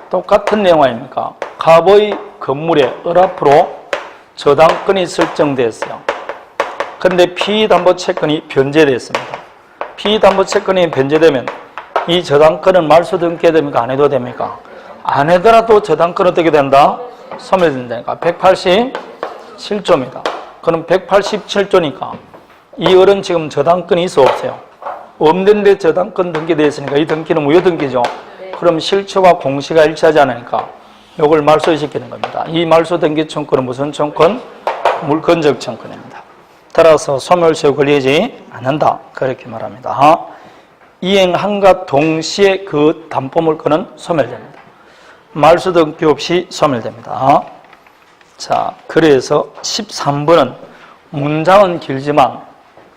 똑같은 내용 아닙니까? 갑의 건물에 을 앞으로 저당권이 설정됐어요. 그런데 피담보채권이 변제됐습니다. 피담보채권이 변제되면 이 저당권은 말소등기해야 됩니까? 안 해도 됩니까? 안 해더라도 저당권은 어떻게 된다? 소멸된다니까. 187조입니다. 그럼 187조니까 이 을은 지금 저당권이 있어 없어요? 없는데 저당권 등기되어 있으니까 이 등기는 무효 등기죠. 그럼 실체와 공시가 일치하지 않으니까 이걸 말소시키는 겁니다. 이 말소 등기 청구는 무슨 청구? 물건적 청구입니다. 따라서 소멸시효 걸리지 않는다. 그렇게 말합니다. 이행함과 동시에 그 담보물건은 소멸됩니다. 말소 등기 없이 소멸됩니다. 자, 그래서 13번은 문장은 길지만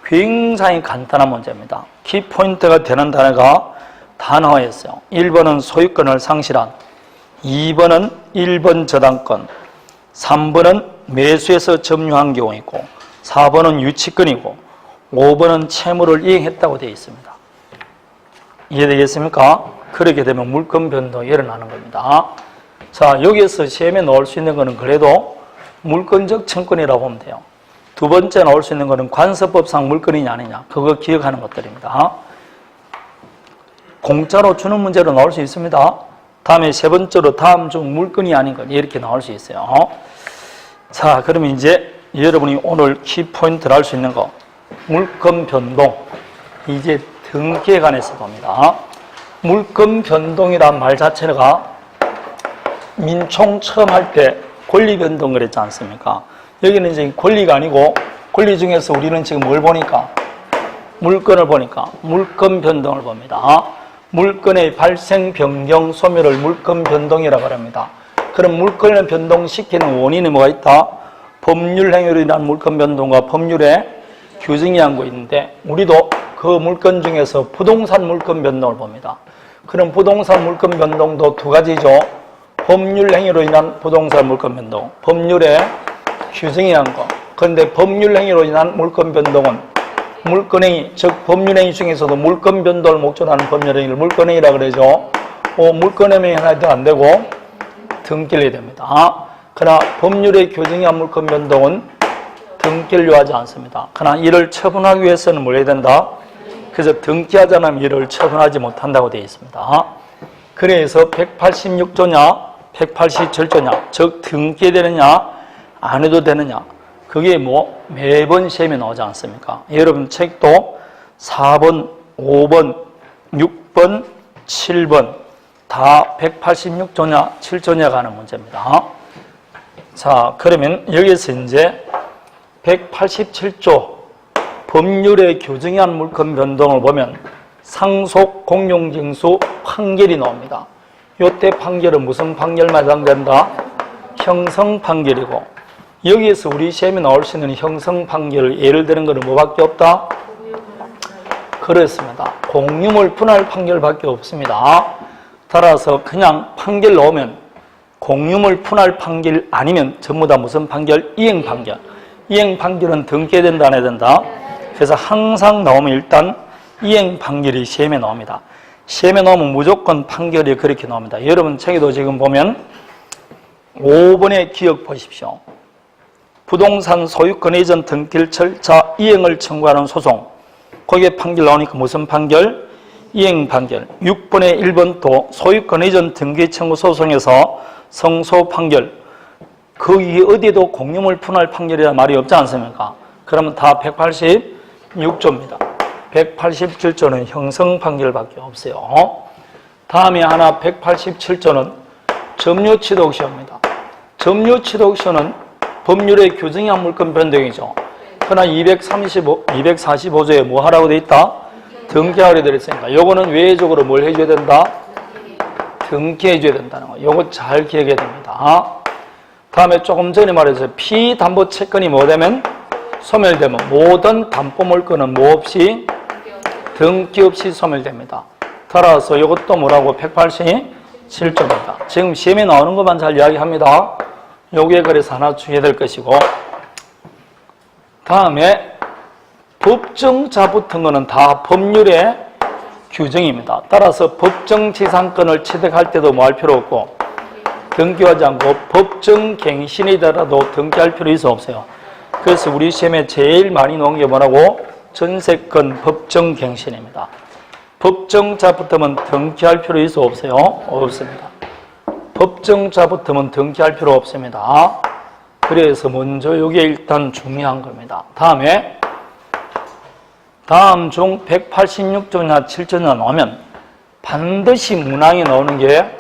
굉장히 간단한 문제입니다. 키포인트가 되는 단어가 단어였어요. 1번은 소유권을 상실한, 2번은 1번 저당권, 3번은 매수해서 점유한 경우이고 4번은 유치권이고 5번은 채무를 이행했다고 되어 있습니다. 이해되겠습니까? 그렇게 되면 물권 변동이 일어나는 겁니다. 자, 여기에서 시험에 넣을 수 있는 것은 그래도 물권적 청권이라고 보면 돼요. 두 번째 나올 수 있는 것은 관서법상 물권이냐 아니냐 그거 기억하는 것들입니다. 공짜로 주는 문제로 나올 수 있습니다. 다음에 세 번째로 다음 중 물건이 아닌 것 이렇게 나올 수 있어요. 자, 그러면 이제 여러분이 오늘 키포인트를 알 수 있는 거 물권 변동 이제 등기에 관해서 봅니다. 물권 변동이란 말 자체가 민총 처음 할 때 권리 변동을 했지 않습니까? 여기는 이제 권리가 아니고 권리 중에서 우리는 지금 뭘 보니까 물건을 보니까 물권 변동을 봅니다. 물건의 발생, 변경, 소멸을 물권 변동이라고 합니다. 그럼 물권을 변동시키는 원인이 뭐가 있다? 법률 행위로 인한 물권 변동과 법률에 규정이 한 거 있는데 우리도 그 물권 중에서 부동산 물권 변동을 봅니다. 그럼 부동산 물권 변동도 두 가지죠. 법률 행위로 인한 부동산 물권 변동, 법률에 규정이 한 거. 그런데 법률 행위로 인한 물권 변동은 물권행위, 즉 법률행위 중에서도 물권 변동을 목적으로 하는 법률행위를 물권행위라고 그러죠. 물권행위 하나도 안 되고 등기를 해야 됩니다. 그러나 법률의 규정이 한 물권 변동은 등기를 요하지 않습니다. 그러나 이를 처분하기 위해서는 뭘 해야 된다? 그래서 등기하지 않으면 이를 처분하지 못한다고 되어 있습니다. 그래서 186조냐 187조냐 즉 등기되느냐 안 해도 되느냐 그게 뭐 매번 시험에 나오지 않습니까? 여러분 책도 4번, 5번, 6번, 7번 다 186조냐 7조냐가 하는 문제입니다. 자, 그러면 여기서 이제 187조 법률에 규정한 물권 변동을 보면 상속 공용징수 판결이 나옵니다. 이때 판결은 무슨 판결만 해당된다? 형성 판결이고 여기에서 우리 시험에 나올 수 있는 형성 판결을 예를 드는 것은 뭐밖에 없다? 그렇습니다. 공유물 분할 판결밖에 없습니다. 따라서 그냥 판결 나오면 공유물 분할 판결 아니면 전부 다 무슨 판결? 이행 판결. 이행 판결은 등기해야 된다 안 해야 된다? 그래서 항상 나오면 일단 이행 판결이 시험에 나옵니다. 시험에 나오면 무조건 판결이 그렇게 나옵니다. 여러분 책에도 지금 보면 5번의 기억 보십시오. 부동산 소유권 이전 등기일 절차 이행을 청구하는 소송. 거기에 판결 나오니까 무슨 판결? 이행 판결. 6번의 1번도 소유권 이전 등기 청구 소송에서 성소 판결. 거기 어디에도 공유물 분할 판결이라 말이 없지 않습니까? 그러면 다 186조입니다. 187조는 형성 판결밖에 없어요. 다음에 하나 187조는 점유취득시효입니다. 점유취득시효는 법률의 규정한 물권 변동이죠. 그러나 245조에 뭐 하라고 되어 있다? 등기하려 되어 있으니까 요거는 외적으로 뭘 해줘야 된다? 등기해 줘야 된다는 거. 요거 잘 기억해야 됩니다. 다음에 조금 전에 말했어요. 피담보 채권이 뭐 되면? 소멸되면 모든 담보 물권은 뭐 없이? 등기 없이 소멸됩니다. 따라서 이것도 뭐라고? 187조입니다. 지금 시험에 나오는 것만 잘 이야기합니다. 요게 그래서 하나 주의해야 될 것이고 다음에 법정자 붙은 거는 다 법률의 규정입니다. 따라서 법정지상권을 취득할 때도 뭐 할 필요 없고 등기하지 않고 법정갱신이더라도 등기할 필요 있어 없어요. 그래서 우리 시험에 제일 많이 나온 게 뭐라고? 전세권 법정갱신입니다. 법정자 붙으면 등기할 필요 있어 없어요? 없습니다. 법정자 붙으면 등기할 필요 없습니다. 그래서 먼저 이게 일단 중요한 겁니다. 다음 중 186조나 7조나 나오면 반드시 문항에 나오는 게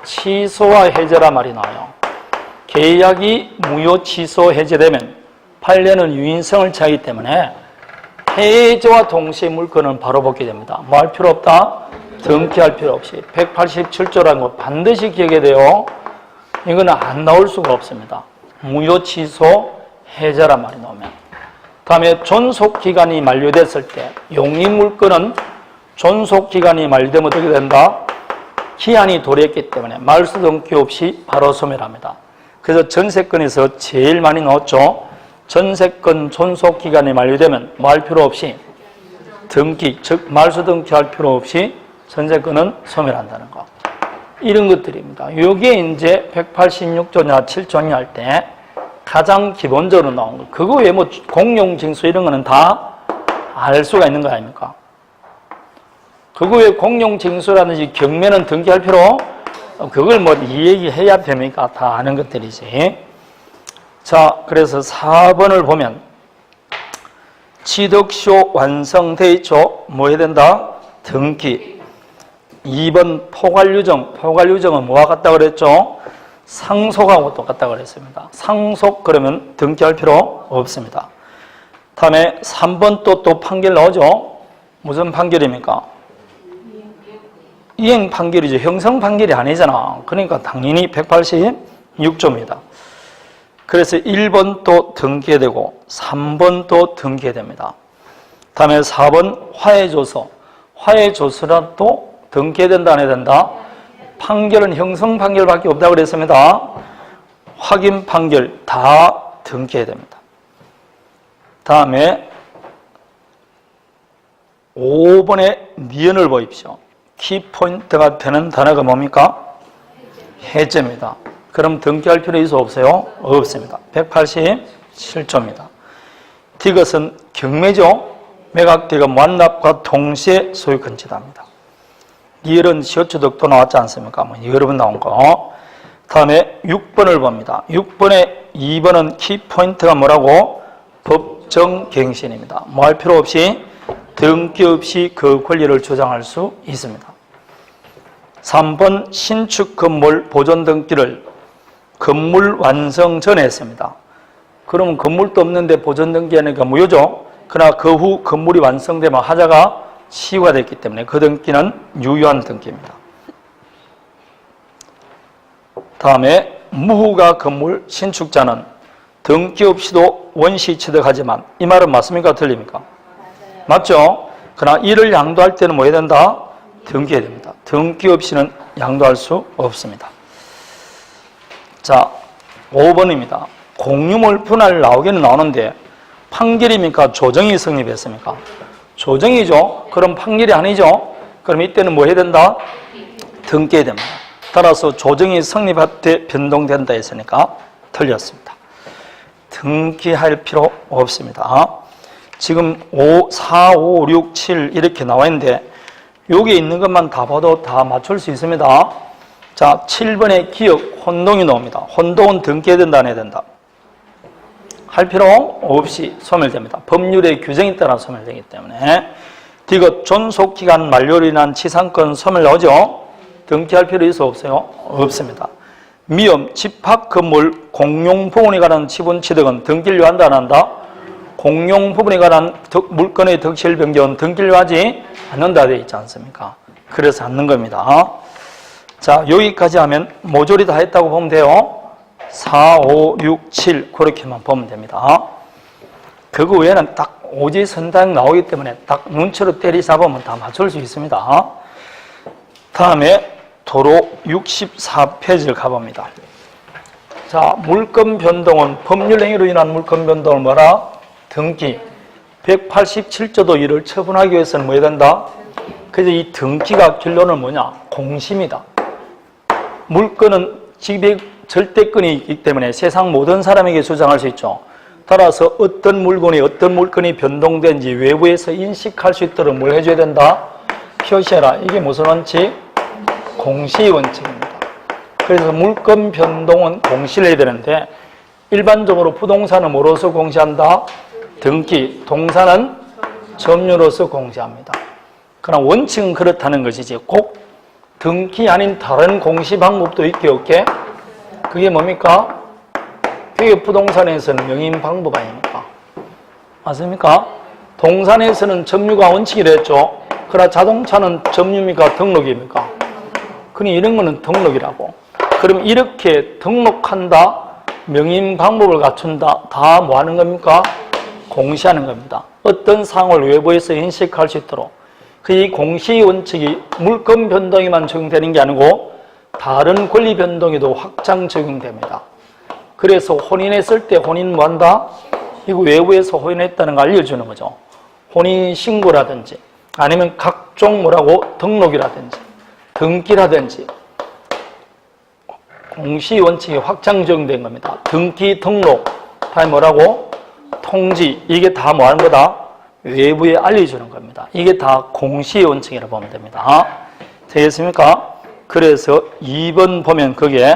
취소와 해제란 말이 나와요. 계약이 무효 취소 해제되면 판례는 유인성을 취하기 때문에 해제와 동시에 물건은 바로 복귀 됩니다. 뭐 할 필요 없다? 등기할 필요 없이 187조라는 거 반드시 기억해야 돼요. 이거는 안 나올 수가 없습니다. 무효 취소 해제란 말이 나오면 다음에 존속기간이 만료됐을 때 용익물건은 존속기간이 만료되면 어떻게 된다? 기한이 도래했기 때문에 말소 등기 없이 바로 소멸합니다. 그래서 전세권에서 제일 많이 나왔죠. 전세권 존속기간이 만료되면 뭐 할 필요 없이 등기, 즉 말소 등기할 필요 없이 전세권은 소멸한다는 거. 이런 것들입니다. 이게 이제 186조냐 7조냐 할 때 가장 기본적으로 나온 거. 그거 외에 뭐 공용징수 이런 거는 다 알 수가 있는 거 아닙니까? 그거 외에 공용징수라든지 경매는 등기할 필요? 그걸 뭐 이 얘기 해야 됩니까? 다 아는 것들이지. 자, 그래서 4번을 보면 취득시효 완성돼 있죠. 뭐 해야 된다? 등기. 2번 포괄유정. 포괄유정은 뭐와 같다 그랬죠? 상속하고 똑같다 그랬습니다. 상속 그러면 등기할 필요 없습니다. 다음에 3번 또 판결 나오죠? 무슨 판결입니까? 이행 판결이죠. 형성 판결이 아니잖아. 그러니까 당연히 186조입니다. 그래서 1번 또 등기해야 되고 3번 또 등기해야 됩니다. 다음에 4번 화해조서. 화해조서라도 등기해야 된다 안 해야 된다? 판결은 형성 판결밖에 없다고 그랬습니다. 확인 판결 다 등기해야 됩니다. 다음에 5번의 니은을 보십시오. 키포인트가 되는 단어가 뭡니까? 해제입니다. 그럼 등기할 필요 있어 없어요? 없습니다. 187조입니다. 디귿은 경매죠. 매각디귿 완납과 동시에 소유권 지도합니다. 리을은 시어초득도 나왔지 않습니까? 뭐 여러 번 나온 거. 다음에 6번을 봅니다. 6번에 2번은 키포인트가 뭐라고? 법정갱신입니다. 뭐 할 필요 없이 등기 없이 그 권리를 주장할 수 있습니다. 3번 신축 건물 보존 등기를 건물 완성 전에 했습니다. 그러면 건물도 없는데 보존 등기하니까 무효죠. 그러나 그 후 건물이 완성되면 하자가 치유가 됐기 때문에 그 등기는 유효한 등기입니다. 다음에 무후가 건물 신축자는 등기 없이도 원시 취득하지만 이 말은 맞습니까? 틀립니까? 맞아요. 맞죠? 그러나 이를 양도할 때는 뭐 해야 된다? 등기해야 됩니다. 등기 없이는 양도할 수 없습니다. 자, 5번입니다. 공유물 분할 나오기는 나오는데 판결입니까? 조정이 성립했습니까? 조정이죠. 그럼 판결이 아니죠. 그럼 이때는 뭐 해야 된다? 등기해야 됩니다. 따라서 조정이 성립할 때 변동된다 했으니까 틀렸습니다. 등기할 필요 없습니다. 지금 4, 5, 6, 7 이렇게 나와 있는데 여기 있는 것만 다 봐도 다 맞출 수 있습니다. 자, 7번에 기억 혼동이 나옵니다. 혼동은 등기해야 된다, 안 해야 된다? 할 필요 없이 소멸됩니다. 법률의 규정에 따라 소멸되기 때문에. 디귿 존속기간 만료로 인한 치상권 소멸 나오죠? 등기할 필요 있어 없어요? 없습니다. 미음 집합 건물 공용 부분에 관한 지분 취득은 등기를 요한다, 안 한다? 공용 부분에 관한 물건의 덕실 변경은 등기를 요하지 않는다 되어 있지 않습니까? 그래서 않는 겁니다. 자, 여기까지 하면 모조리 다 했다고 보면 돼요. 4, 5, 6, 7 그렇게만 보면 됩니다. 그거 외에는 딱 오지선당 나오기 때문에 딱 눈치로 때리잡으면 다 맞출 수 있습니다. 다음에 도로 64페이지를 가봅니다. 자, 물권 변동은 법률 행위로 인한 물권 변동을 뭐라? 등기. 187조도 이를 처분하기 위해서는 뭐 해야 된다? 그래서 이 등기가 결론은 뭐냐? 공시입니다. 물권은 절대권이 있기 때문에 세상 모든 사람에게 주장할 수 있죠. 따라서 어떤 물건이 변동된지 외부에서 인식할 수 있도록 뭘 해줘야 된다? 표시해라. 이게 무슨 원칙? 공시 원칙입니다. 그래서 물권 변동은 공시를 해야 되는데 일반적으로 부동산은 뭐로서 공시한다? 등기. 동산은 점유로서 공시합니다. 그러나 원칙은 그렇다는 것이지 꼭 등기 아닌 다른 공시 방법도 있게 없게? 그게 뭡니까? 그게 부동산에서는 명인 방법 아닙니까? 맞습니까? 동산에서는 점유가 원칙이라 했죠. 그러나 자동차는 점유입니까? 등록입니까? 그니 이런 거는 등록이라고. 그럼 이렇게 등록한다, 명인 방법을 갖춘다, 다 뭐 하는 겁니까? 공시하는 겁니다. 어떤 상황을 외부에서 인식할 수 있도록. 이 공시 원칙이 물권 변동에만 적용되는 게 아니고 다른 권리 변동에도 확장 적용됩니다. 그래서 혼인했을 때 혼인 뭐 한다? 이거 외부에서 혼인했다는 걸 알려주는 거죠. 혼인신고라든지 아니면 각종 뭐라고? 등록이라든지 등기라든지 공시 원칙이 확장 적용된 겁니다. 등기, 등록, 다음에 뭐라고? 통지, 이게 다 뭐 하는 거다? 외부에 알려주는 겁니다. 이게 다 공시 원칙이라고 보면 됩니다. 되겠습니까? 그래서 2번 보면 그게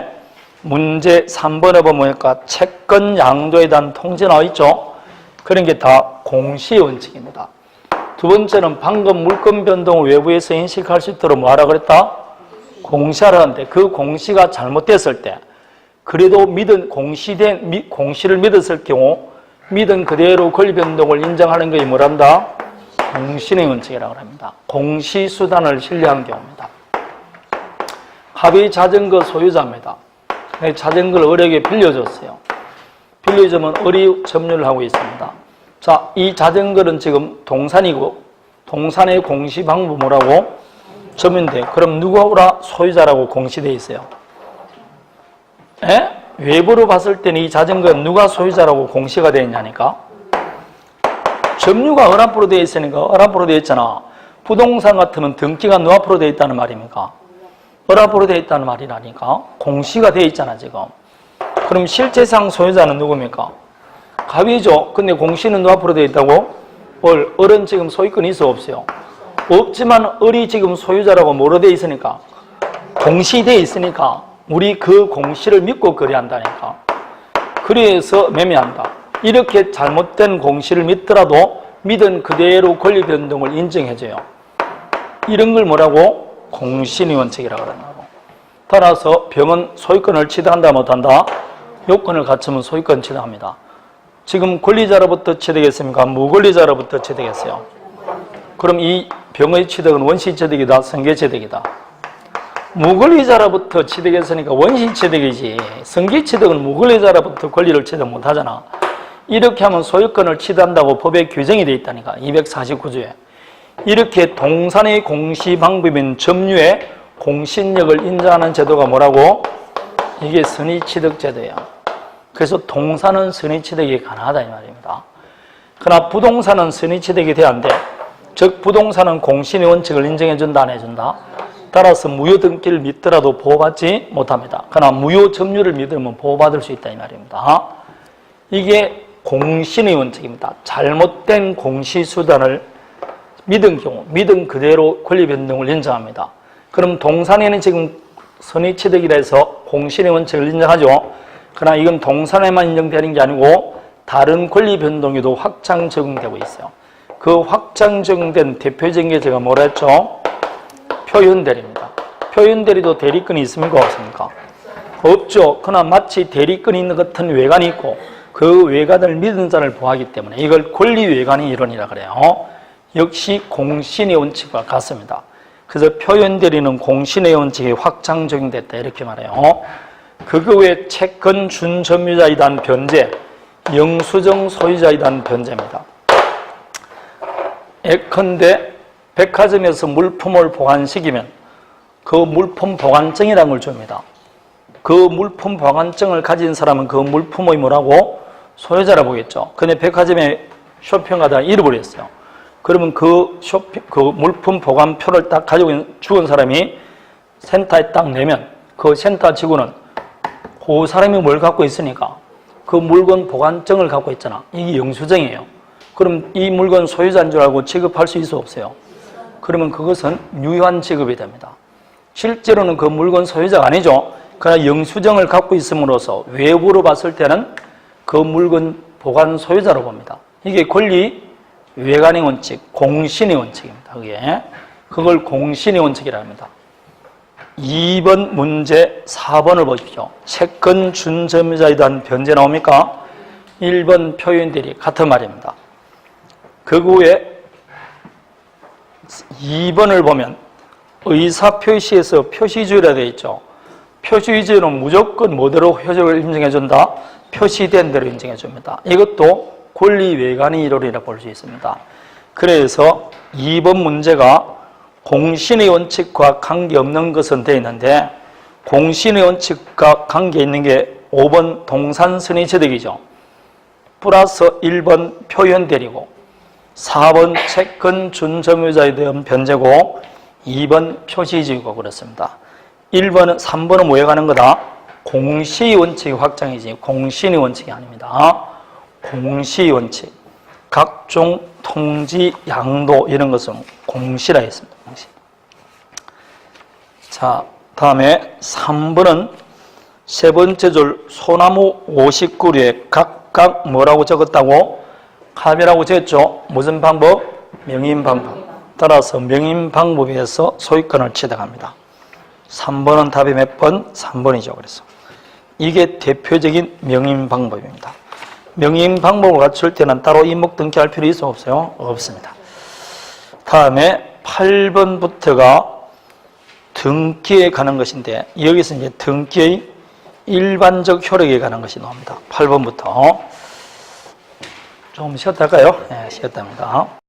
문제 3번에 보면 채권 양도에 대한 통지 나와 있죠? 그런 게 다 공시 원칙입니다. 두 번째는 방금 물권 변동을 외부에서 인식할 수 있도록 뭐 하라 그랬다? 공시하라는데 그 공시가 잘못됐을 때 그래도 공시를 믿었을 경우 믿은 그대로 권리 변동을 인정하는 것이 뭐란다? 공신의 원칙이라고 합니다. 공시수단을 신뢰한 경우입니다. 합의 자전거 소유자입니다. 자전거를 을에게 빌려줬어요. 빌려주면 을이 점유를 하고 있습니다. 자, 이 자전거는 지금 동산이고 동산의 공시 방법 뭐라고? 점유인데 그럼 누가 소유자라고 공시되어 있어요? 에? 외부로 봤을 때는 이 자전거는 누가 소유자라고 공시가 되어 있냐니까? 점유가 을 앞으로 되어 있으니까 을 앞으로 되어 있잖아. 부동산 같으면 등기가 누 앞으로 되어 있다는 말입니까? 을 앞으로 되어 있다는 말이라니까? 공시가 되어 있잖아 지금. 그럼 실제상 소유자는 누굽니까? 갑이죠. 근데 공시는 누앞으로 되어 있다고? 을은 지금 소유권이 있어 없어요? 없지만 을이 지금 소유자라고 뭐로 되어 있으니까? 공시되어 있으니까 우리 그 공시를 믿고 거래한다니까. 그래서 매매한다. 이렇게 잘못된 공시를 믿더라도 믿은 그대로 권리 변동을 인정해줘요. 이런 걸 뭐라고? 공신의 원칙이라고 그런다고. 따라서 병은 소유권을 취득한다 못한다? 요건을 갖추면 소유권 취득합니다. 지금 권리자로부터 취득했습니까? 무권리자로부터 취득했어요. 그럼 이 병의 취득은 원시 취득이다, 승계 취득이다. 무권리자로부터 취득했으니까 원시 취득이지. 승계 취득은 무권리자로부터 권리를 취득 못하잖아. 이렇게 하면 소유권을 취득한다고 법에 규정이 되어 있다니까. 249조에. 이렇게 동산의 공시 방법인 점유의 공신력을 인정하는 제도가 뭐라고? 이게 선의취득 제도야. 그래서 동산은 선의취득이 가능하다 이 말입니다. 그러나 부동산은 선의취득이 돼야 안 돼. 즉 부동산은 공신의 원칙을 인정해준다 안 해준다? 따라서 무효 등기를 믿더라도 보호받지 못합니다. 그러나 무효 점유를 믿으면 보호받을 수 있다 이 말입니다. 이게 공신의 원칙입니다. 잘못된 공시수단을 믿은 경우, 믿은 그대로 권리 변동을 인정합니다. 그럼 동산에는 지금 선의취득이라 해서 공신의 원칙을 인정하죠. 그러나 이건 동산에만 인정되는 게 아니고 다른 권리 변동에도 확장 적용되고 있어요. 그 확장 적용된 대표적인 게 제가 뭐라 했죠? 표현대리입니다. 표현대리도 대리권이 있습니까? 없습니까? 없죠. 그러나 마치 대리권이 있는 것 같은 외관이 있고 그 외관을 믿은 자를 보호하기 때문에 이걸 권리외관의 이론이라 그래요. 역시 공신의 원칙과 같습니다. 그래서 표현대리는 공신의 원칙이 확장 적용됐다 이렇게 말해요. 그거 외에 채권 준점유자에 대한 변제, 영수증 소유자에 대한 변제입니다. 예컨대 백화점에서 물품을 보관시키면 그 물품 보관증이라는 걸 줍니다. 그 물품 보관증을 가진 사람은 그 물품의 뭐라고? 소유자라 보겠죠. 근데 백화점에 쇼핑하다가 잃어버렸어요. 그러면 그 물품 보관표를 딱 가지고 죽은 사람이 센터에 딱 내면 그 센터 직원은 그 사람이 뭘 갖고 있으니까 그 물건 보관증을 갖고 있잖아. 이게 영수증이에요. 그럼 이 물건 소유자인 줄 알고 취급할 수 있어 없어요? 그러면 그것은 유효한 취급이 됩니다. 실제로는 그 물건 소유자가 아니죠. 그러나 영수증을 갖고 있음으로써 외부로 봤을 때는 그 물건 보관 소유자로 봅니다. 이게 권리 외관의 원칙, 공신의 원칙입니다. 그걸 공신의 원칙이라 합니다. 2번 문제 4번을 보십시오. 채권 준점유자에 대한 변제 나옵니까? 1번 표현들이 같은 말입니다. 그 후에 2번을 보면 의사표시에서 표시주의라 되어 있죠. 표시주의는 무조건 뭐대로 효력을 인정해준다? 표시된 대로 인정해줍니다. 이것도 권리외관의 이론이라 볼 수 있습니다. 그래서 2번 문제가 공신의 원칙과 관계없는 것은 되어 있는데 공신의 원칙과 관계 있는 게 5번 동산선의취득이죠. 플러스 1번 표현대리고 4번 채권 준점유자에 대한 변제고 2번 표시주의고 그렇습니다. 3번은 뭐에 가는 거다? 공시의 원칙의 확장이지 공신의 원칙이 아닙니다. 공시의 원칙, 각종 통지, 양도 이런 것은 공시라 했습니다. 공시. 자, 다음에 3번은 세 번째 줄 소나무 59류에 각각 뭐라고 적었다고? 합이라고 적었죠. 무슨 방법? 명인 방법. 따라서 명인 방법에서 소유권을 취득합니다. 3번은 답이 몇 번? 3번이죠. 그래서 이게 대표적인 명인 방법입니다. 명인 방법을 갖출 때는 따로 이목 등기할 필요 있어 없어요? 없습니다. 다음에 8번부터가 등기에 관한 것인데 여기서 이제 등기의 일반적 효력에 관한 것이 나옵니다. 8번부터 좀 쉬었다 할까요? 네, 쉬었답니다.